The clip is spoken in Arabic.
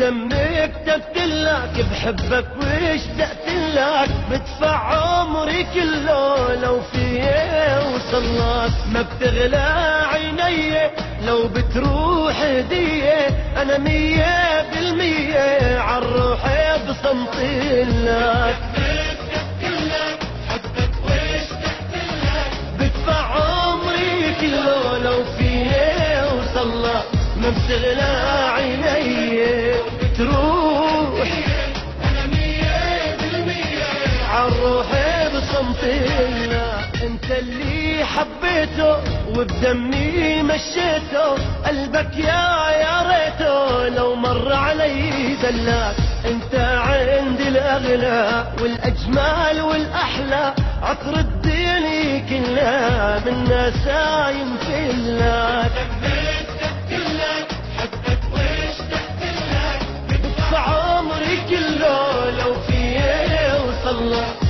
وبدمي كتبت لك بحبك واشتقت لك، بدفع عمري كله لو فيه وصلك. ما بتغلى عيني لو بتروح هدية، انا 100% عالروح بصمت لك. بدفع عمري كله لو فيه وصلك. ما بتغلى عيني بتروح، انا 100% عالروح بصمت لك. انت اللي حبيته وبدمي مشيته، قلبك يا ريته لو مر علي دلاك. انت عندي الاغلى والاجمل والاحلى، عطر الدنيا كلها من نسايم فيلك. بدفع عمري كله لو فيه وصلك.